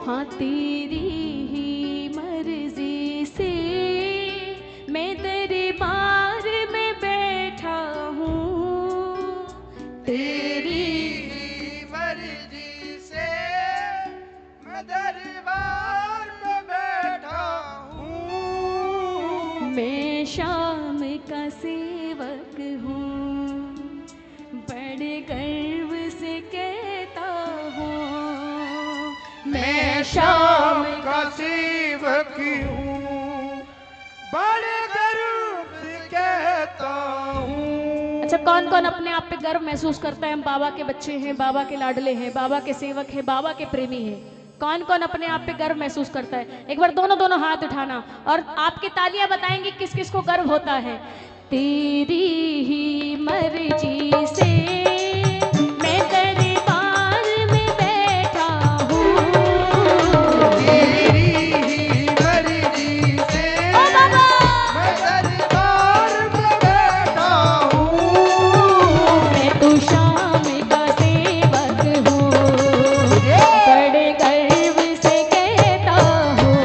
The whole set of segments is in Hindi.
हाँ तेरी ही मर्जी से मैं दरबार में बैठा हूँ। तेरी ही मर्जी से मैं दरबार में बैठा हूँ। मैं शाम का सेवक हूँ, बड़े गर्व से कहता हूँ। मैं शाम का सेवक हूँ, बड़े गर्व से कहता हूँ। अच्छा, कौन कौन अपने आप पे गर्व महसूस करता है? हम बाबा के बच्चे हैं, बाबा के लाडले हैं, बाबा के सेवक हैं, बाबा के प्रेमी हैं। कौन कौन अपने आप पे गर्व महसूस करता है? एक बार दोनों दोनों हाथ उठाना और आपकी तालियां बताएंगी किस किस को गर्व होता है। तेरी ही मर्जी से मैं दरबार में बैठा हूँ। तेरी ही मर्जी से ओ बाबा, मैं दरबार में बैठा हूँ। मैं तो शाम का सेवक हूँ, बड़े गर्व से कहता हूँ।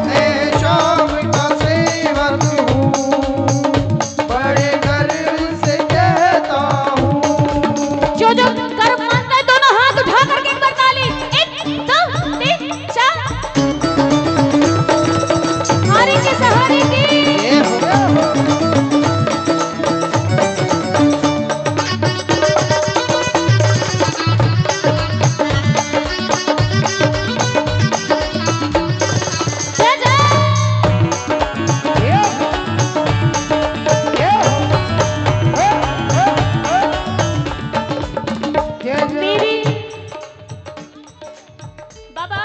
मैं शाम का सेवक हूँ, बड़े गर्व से कहता हूँ। जो जो गर्व मानता है दोनों हाथ उठा करके एक बार ताली। 1 2 3 4। हारी की सहारी की। ये हो गया। जय जय। ये हो। ये हो। जय जय। मेरी बाबा,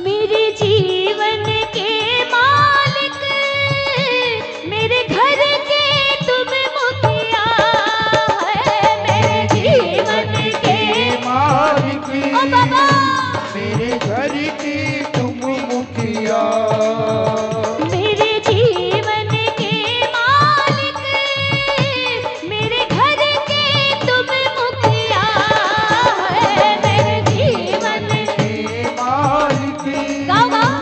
मेरे जीवन के मालिक, मेरे घर के तुम मुखिया है। मेरे जीवन के मालिक ओ बाबा, मेरे घर की तुम मुखिया। मेरे जीवन के मालिक, मेरे घर के तुम मुखिया है। मेरे जीवन के मालिक गाओ गाओ।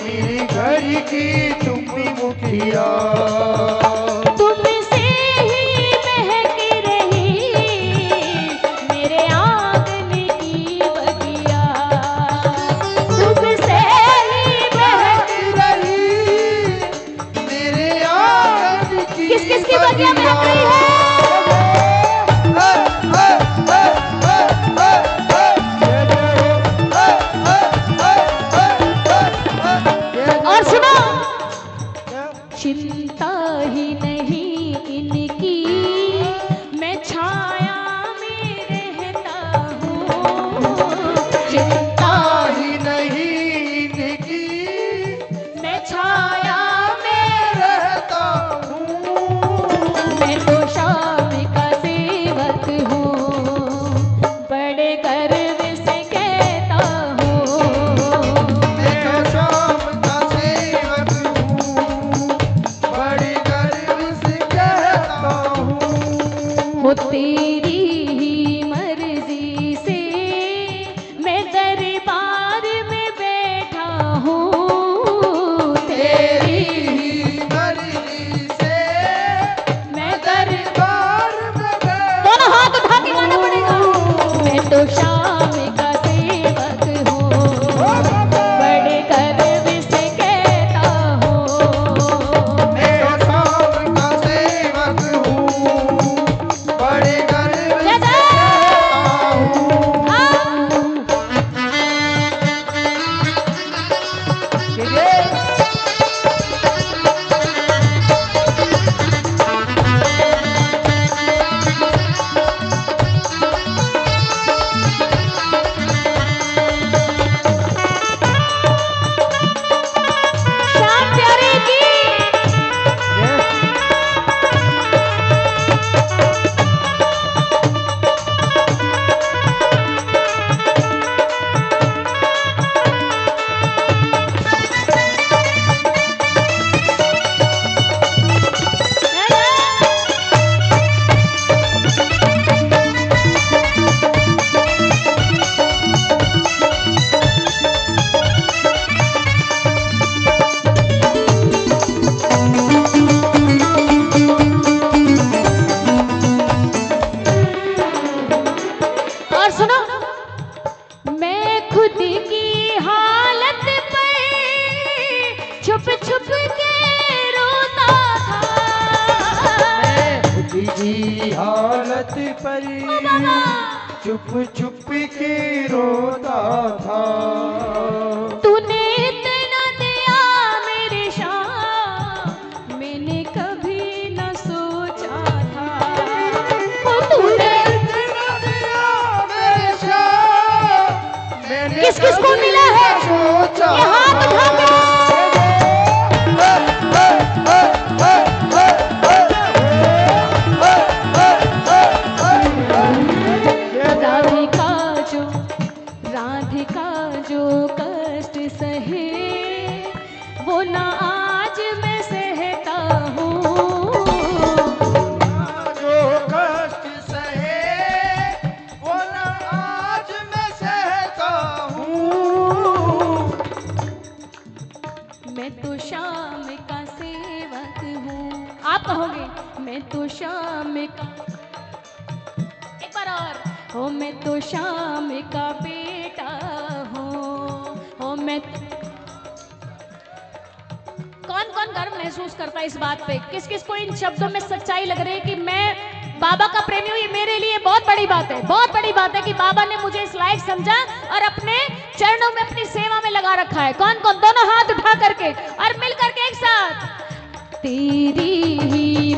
मेरे घर की तुम मुखिया। तुमसे ही महक रही मेरे आंगन की बगिया। तुमसे ही महक। रही मेरे आंगन की किस किस की बगिया महक रही है? और सुनो, चिंता ही नहीं इनकी, मैं छाया में रहता हूँ। चिंता ही नहीं इनकी मैं छाया में, रहता हूँ। मैं तो शाम का सेवक हूँ, बड़े गर्व से कहता हूँ। मैं शाम का सेवक हूँ, बड़े गर्व से कहता हूँ। वो तेरी ही मर्जी से मैं दरबार में बैठा हूँ। तेरी तेरी मर्जी से मैं दर दरबार में बैठा दोनों हाथ उठा के गाना पड़ेगा। मैं तो शाम का सेवक हूँ, बड़े गर्व से कहता हूँ। मैं शाम का सेवक हूँ, बड़े गर्व जय से जय। कहता हूँ। हाँ। श्याम प्यारे की। करी ओ बाबा चुप चुप के रोता था। तूने इतना दिया मेरे शाह मैंने कभी न सोचा था। ओ तूने इतना दिया मेरे शाह, मैंने किस किस को कभी मिला है न सोचा ये हाथ उठा के राधिका जो कष्ट सहे वो ना आज मैं सहता हूँ। जो कष्ट सहे वो न आज मैं सहता हूँ। मैं तो शाम का सेवक हूँ। आप कहोगे मैं तो शाम का, एक बार और, हो मैं तो शाम का बेटा हूँ। हो मैं, कौन कौन गर्व महसूस करता है इस बात पे? किस किस को इन शब्दों में सच्चाई लग रही है कि मैं बाबा का प्रेमी हूँ? ये मेरे लिए बहुत बड़ी बात है, बहुत बड़ी बात है कि बाबा ने मुझे इस लायक समझा और अपने चरणों में अपनी सेवा में लगा रखा है। कौन कौन? दोनों हाथ उठा करके और मिल करके एक साथ। तेरी ही